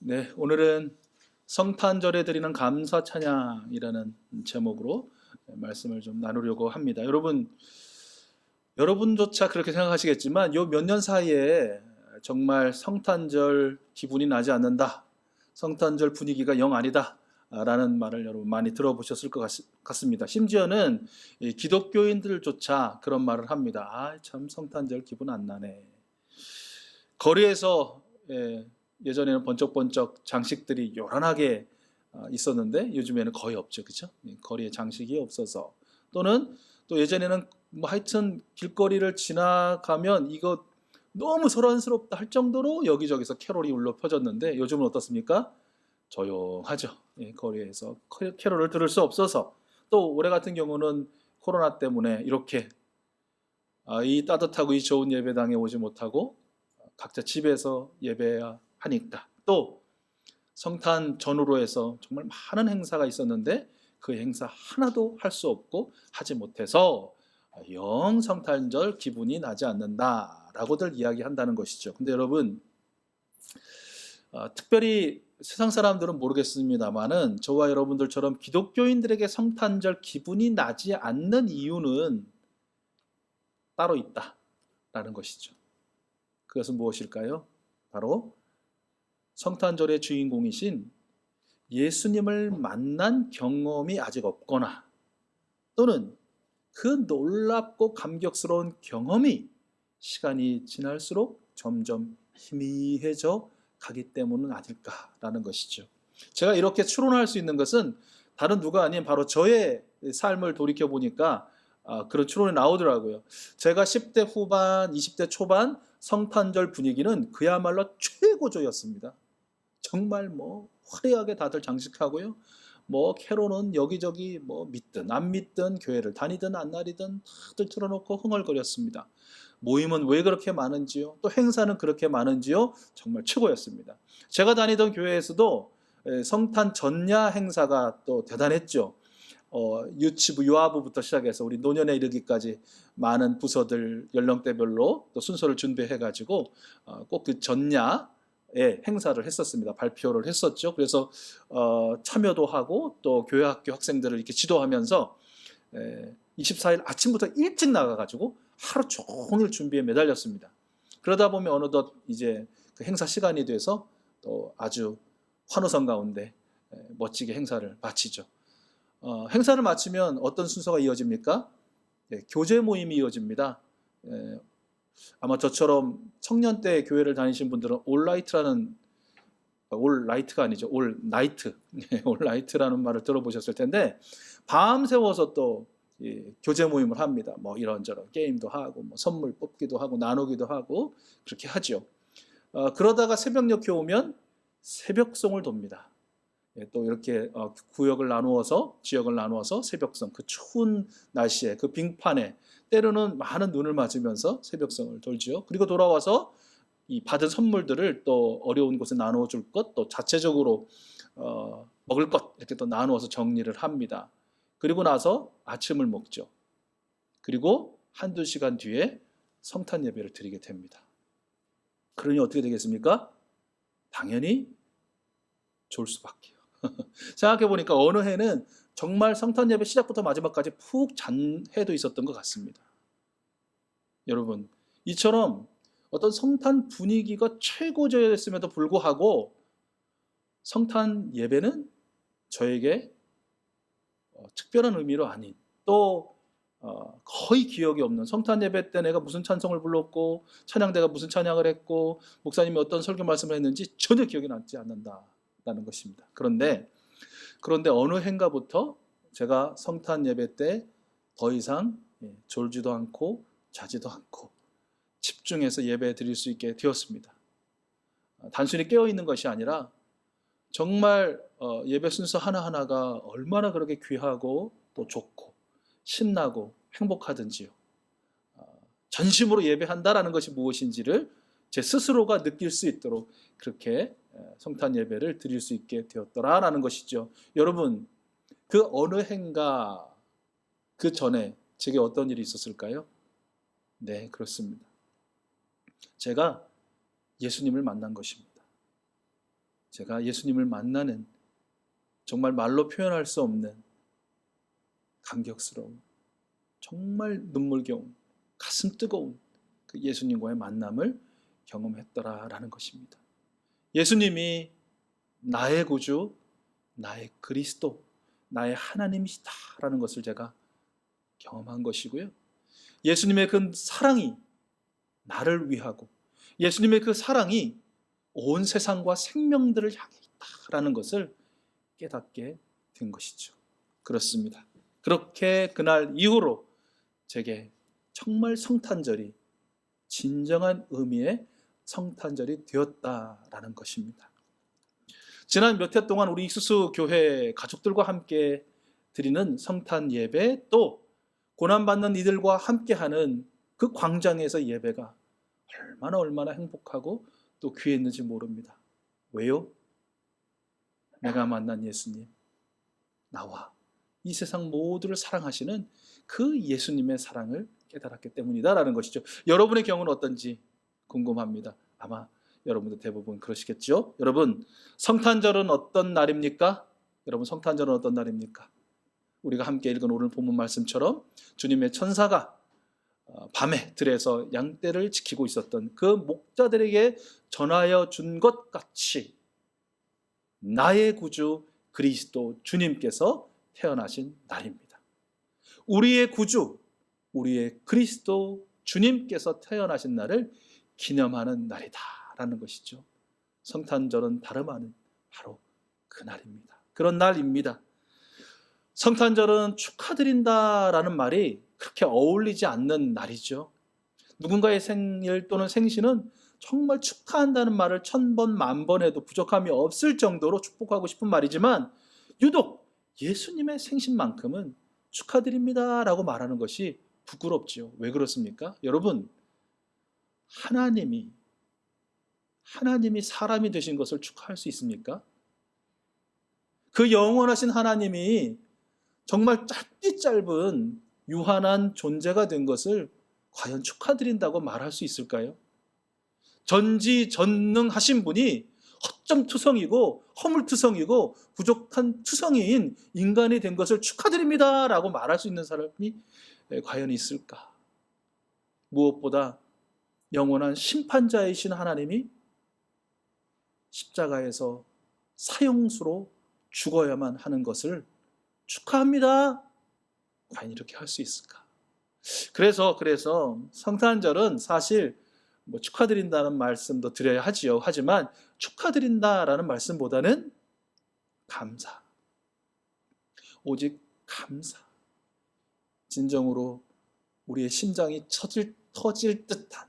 네, 오늘은 성탄절에 드리는 감사 찬양이라는 제목으로 말씀을 좀 나누려고 합니다. 여러분조차 그렇게 생각하시겠지만 요 몇 년 사이에 정말 성탄절 기분이 나지 않는다. 성탄절 분위기가 영 아니다. 라는 말을 여러분 많이 들어보셨을 것 같습니다. 심지어는 이 기독교인들조차 그런 말을 합니다. 참 성탄절 기분 안 나네. 거리에서 예전에는 번쩍번쩍 장식들이 요란하게 있었는데 요즘에는 거의 없죠. 그렇죠? 거리에 장식이 없어서 또는 또 예전에는 뭐 하여튼 길거리를 지나가면 이거 너무 소란스럽다 할 정도로 여기저기서 캐롤이 울려 퍼졌는데 요즘은 어떻습니까? 조용하죠. 거리에서 캐롤을 들을 수 없어서 또 올해 같은 경우는 코로나 때문에 이렇게 이 따뜻하고 이 좋은 예배당에 오지 못하고 각자 집에서 예배해야 하니까 또 성탄 전후로 해서 정말 많은 행사가 있었는데 그 행사 하나도 할 수 없고 하지 못해서 영 성탄절 기분이 나지 않는다라고들 이야기한다는 것이죠. 근데 여러분 특별히 세상 사람들은 모르겠습니다만은 저와 여러분들처럼 기독교인들에게 성탄절 기분이 나지 않는 이유는 따로 있다라는 것이죠. 그것은 무엇일까요? 바로 성탄절의 주인공이신 예수님을 만난 경험이 아직 없거나 또는 그 놀랍고 감격스러운 경험이 시간이 지날수록 점점 희미해져 가기 때문은 아닐까라는 것이죠. 제가 이렇게 추론할 수 있는 것은 다른 누가 아닌 바로 저의 삶을 돌이켜 보니까 그런 추론이 나오더라고요. 제가 10대 후반, 20대 초반 성탄절 분위기는 그야말로 최고조였습니다. 정말 뭐 화려하게 다들 장식하고요. 뭐 캐롤은 여기저기 뭐 믿든 안 믿든 교회를 다니든 안 다니든 다들 틀어놓고 흥얼거렸습니다. 모임은 왜 그렇게 많은지요? 또 행사는 그렇게 많은지요? 정말 최고였습니다. 제가 다니던 교회에서도 성탄 전야 행사가 또 대단했죠. 유치부, 유아부부터 시작해서 우리 노년에 이르기까지 많은 부서들 연령대별로 또 순서를 준비해가지고 꼭 그 전야에 행사를 했었습니다. 발표를 했었죠. 그래서 참여도 하고 또 교회학교 학생들을 이렇게 지도하면서 24일 아침부터 일찍 나가가지고 하루 종일 준비에 매달렸습니다. 그러다 보면 어느덧 이제 그 행사 시간이 돼서 또 아주 환호성 가운데 멋지게 행사를 마치죠. 행사를 마치면 어떤 순서가 이어집니까? 교제 모임이 이어집니다. 아마 저처럼 청년 때 교회를 다니신 분들은 올라이트라는 올라이트가 아니죠. 올나이트. 올나이트라는 말을 들어보셨을 텐데 밤새워서 또 교제 모임을 합니다. 뭐 이런저런 게임도 하고 뭐 선물 뽑기도 하고 나누기도 하고 그렇게 하죠. 그러다가 새벽녘에 오면 새벽송을 돕니다. 또 이렇게 구역을 나누어서 지역을 나누어서 새벽성 그 추운 날씨에 그 빙판에 때로는 많은 눈을 맞으면서 새벽성을 돌지요. 그리고 돌아와서 이 받은 선물들을 또 어려운 곳에 나누어 줄 것, 또 자체적으로 먹을 것 이렇게 또 나누어서 정리를 합니다. 그리고 나서 아침을 먹죠. 그리고 한두 시간 뒤에 성탄 예배를 드리게 됩니다. 그러니 어떻게 되겠습니까? 당연히 좋을 수밖에요. 생각해 보니까 어느 해는 정말 성탄 예배 시작부터 마지막까지 푹 잔 해도 있었던 것 같습니다. 여러분, 이처럼 어떤 성탄 분위기가 최고조였음에도 불구하고 성탄 예배는 저에게 특별한 의미로 아닌 또 거의 기억이 없는 성탄 예배 때 내가 무슨 찬송을 불렀고 찬양대가 무슨 찬양을 했고 목사님이 어떤 설교 말씀을 했는지 전혀 기억이 나지 않는다라는 것입니다. 그런데 어느 해인가부터 제가 성탄 예배 때 더 이상 졸지도 않고 자지도 않고 집중해서 예배 드릴 수 있게 되었습니다. 단순히 깨어있는 것이 아니라 정말 예배 순서 하나하나가 얼마나 그렇게 귀하고 또 좋고 신나고 행복하든지요. 전심으로 예배한다라는 것이 무엇인지를 제 스스로가 느낄 수 있도록 그렇게 성탄 예배를 드릴 수 있게 되었더라라는 것이죠. 여러분, 그 어느 해인가 그 전에 제게 어떤 일이 있었을까요? 네, 그렇습니다. 제가 예수님을 만난 것입니다. 제가 예수님을 만나는 정말 말로 표현할 수 없는 감격스러운, 정말 눈물겨운, 가슴 뜨거운 그 예수님과의 만남을 경험했더라라는 것입니다. 예수님이 나의 구주, 나의 그리스도, 나의 하나님이시다라는 것을 제가 경험한 것이고요. 예수님의 그 사랑이 나를 위하고 예수님의 그 사랑이 온 세상과 생명들을 향해 있다라는 것을 깨닫게 된 것이죠. 그렇습니다. 그렇게 그날 이후로 제게 정말 성탄절이 진정한 의미의 성탄절이 되었다라는 것입니다. 지난 몇 해 동안 우리 익수수 교회 가족들과 함께 드리는 성탄 예배, 또 고난받는 이들과 함께하는 그 광장에서 예배가 얼마나 행복하고 또 귀했는지 모릅니다. 왜요? 내가 만난 예수님, 나와 이 세상 모두를 사랑하시는 그 예수님의 사랑을 깨달았기 때문이다라는 것이죠. 여러분의 경우는 어떤지 궁금합니다. 아마 여러분도 대부분 그러시겠죠? 여러분, 성탄절은 어떤 날입니까? 여러분, 성탄절은 어떤 날입니까? 우리가 함께 읽은 오늘 본문 말씀처럼 주님의 천사가 밤에 들에서 양떼를 지키고 있었던 그 목자들에게 전하여 준 것 같이 나의 구주 그리스도 주님께서 태어나신 날입니다. 우리의 구주, 우리의 그리스도 주님께서 태어나신 날을 기념하는 날이다라는 것이죠. 성탄절은 다름 아닌 바로 그 날입니다. 그런 날입니다. 성탄절은 축하드린다라는 말이 그렇게 어울리지 않는 날이죠. 누군가의 생일 또는 생신은 정말 축하한다는 말을 1000번, 10,000번 해도 부족함이 없을 정도로 축복하고 싶은 말이지만 유독 예수님의 생신만큼은 축하드립니다라고 말하는 것이 부끄럽지요. 왜 그렇습니까? 여러분, 하나님이 사람이 되신 것을 축하할 수 있습니까? 그 영원하신 하나님이 정말 짧디 짧은 유한한 존재가 된 것을 과연 축하드린다고 말할 수 있을까요? 전지전능하신 분이 허점투성이고 허물투성이고 부족한 투성이인 인간이 된 것을 축하드립니다라고 말할 수 있는 사람이 과연 있을까? 무엇보다 영원한 심판자이신 하나님이 십자가에서 사형수로 죽어야만 하는 것을 축하합니다. 과연 이렇게 할 수 있을까? 그래서 성탄절은 사실 축하드린다는 말씀도 드려야 하지요. 하지만 축하드린다라는 말씀보다는 감사, 오직 감사, 진정으로 우리의 심장이 터질 듯한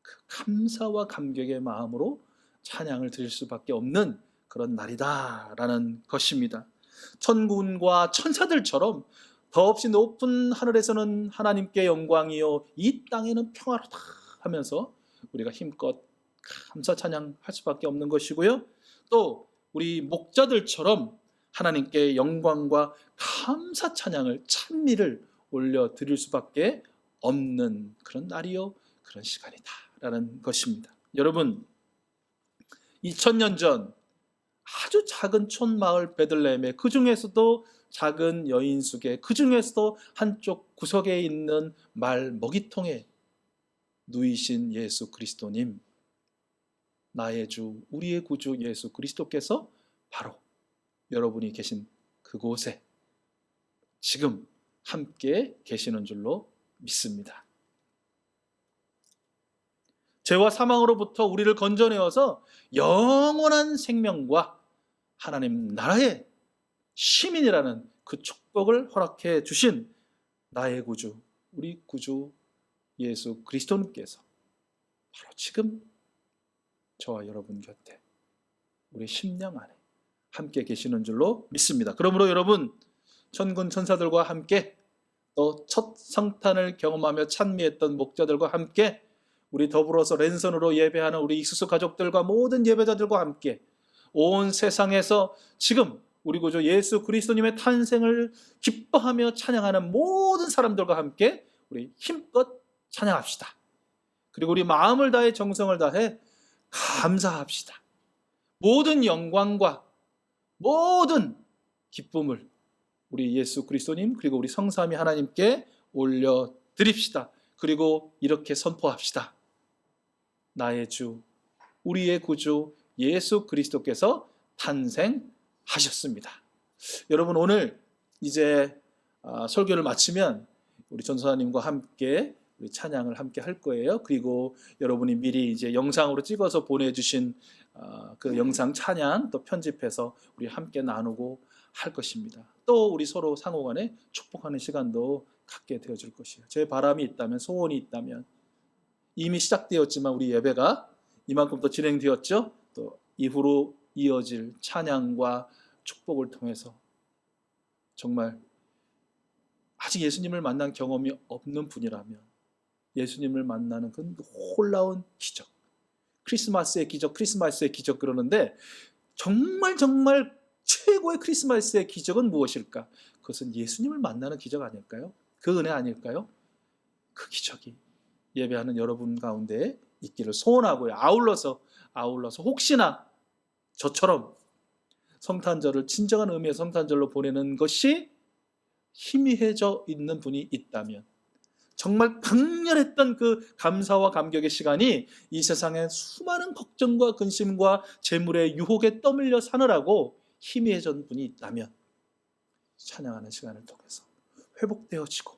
그 감사와 감격의 마음으로 찬양을 드릴 수밖에 없는 그런 날이다라는 것입니다. 천군과 천사들처럼 더없이 높은 하늘에서는 하나님께 영광이요 이 땅에는 평화로다 하면서 우리가 힘껏 감사 찬양할 수밖에 없는 것이고요. 또 우리 목자들처럼 하나님께 영광과 감사 찬양을 찬미를 올려드릴 수밖에 없는 그런 날이요 그런 시간이다라는 것입니다. 여러분, 2000년 전 아주 작은 촌마을 베들레헴에 그 중에서도 작은 여인숙에 그 중에서도 한쪽 구석에 있는 말 먹이통에 누이신 예수 그리스도님, 나의 주 우리의 구주 예수 그리스도께서 바로 여러분이 계신 그곳에 지금 함께 계시는 줄로 믿습니다. 죄와 사망으로부터 우리를 건져내어서 영원한 생명과 하나님 나라의 시민이라는 그 축복을 허락해 주신 나의 구주, 우리 구주 예수 그리스도님께서 바로 지금 저와 여러분 곁에 우리 심령 안에 함께 계시는 줄로 믿습니다. 그러므로 여러분, 천군 천사들과 함께 또 첫 성탄을 경험하며 찬미했던 목자들과 함께 우리 더불어서 랜선으로 예배하는 우리 익수수 가족들과 모든 예배자들과 함께 온 세상에서 지금 우리 구주 예수 그리스도님의 탄생을 기뻐하며 찬양하는 모든 사람들과 함께 우리 힘껏 찬양합시다. 그리고 우리 마음을 다해 정성을 다해 감사합시다. 모든 영광과 모든 기쁨을 우리 예수 그리스도님 그리고 우리 성삼위 하나님께 올려드립시다. 그리고 이렇게 선포합시다. 나의 주, 우리의 구주 예수 그리스도께서 탄생하셨습니다. 여러분, 오늘 이제 설교를 마치면 우리 전도사님과 함께 우리 찬양을 함께 할 거예요. 그리고 여러분이 미리 이제 영상으로 찍어서 보내주신 그 영상 찬양 또 편집해서 우리 함께 나누고 할 것입니다. 또 우리 서로 상호간에 축복하는 시간도 갖게 되어줄 것이에요. 제 바람이 있다면, 소원이 있다면, 이미 시작되었지만 우리 예배가 이만큼 또 진행되었죠. 또 이후로 이어질 찬양과 축복을 통해서 정말 아직 예수님을 만난 경험이 없는 분이라면 예수님을 만나는 그 놀라운 기적, 크리스마스의 기적 그러는데 정말 최고의 크리스마스의 기적은 무엇일까? 그것은 예수님을 만나는 기적 아닐까요? 그 은혜 아닐까요? 그 기적이 예배하는 여러분 가운데 있기를 소원하고요. 아울러서 혹시나 저처럼 성탄절을 진정한 의미의 성탄절로 보내는 것이 희미해져 있는 분이 있다면, 정말 강렬했던 그 감사와 감격의 시간이 이 세상의 수많은 걱정과 근심과 재물의 유혹에 떠밀려 사느라고 희미해진 분이 있다면 찬양하는 시간을 통해서 회복되어지고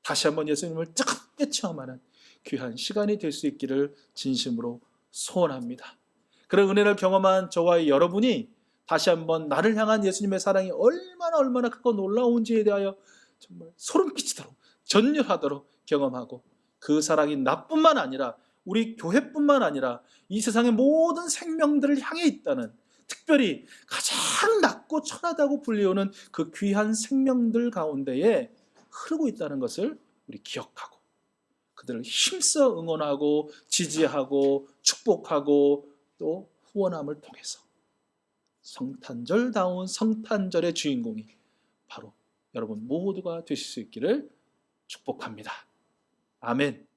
다시 한번 예수님을 뜨겁게 체험하는 귀한 시간이 될 수 있기를 진심으로 소원합니다. 그런 은혜를 경험한 저와 여러분이 다시 한번 나를 향한 예수님의 사랑이 얼마나 크고 놀라운지에 대하여 정말 소름 끼치도록 전율하도록 경험하고, 그 사랑이 나뿐만 아니라 우리 교회뿐만 아니라 이 세상의 모든 생명들을 향해 있다는, 특별히 가장 낮고 천하다고 불리우는 그 귀한 생명들 가운데에 흐르고 있다는 것을 우리 기억하고 그들을 힘써 응원하고 지지하고 축복하고 또 후원함을 통해서 성탄절다운 성탄절의 주인공이 바로 여러분 모두가 되실 수 있기를 축복합니다. 아멘.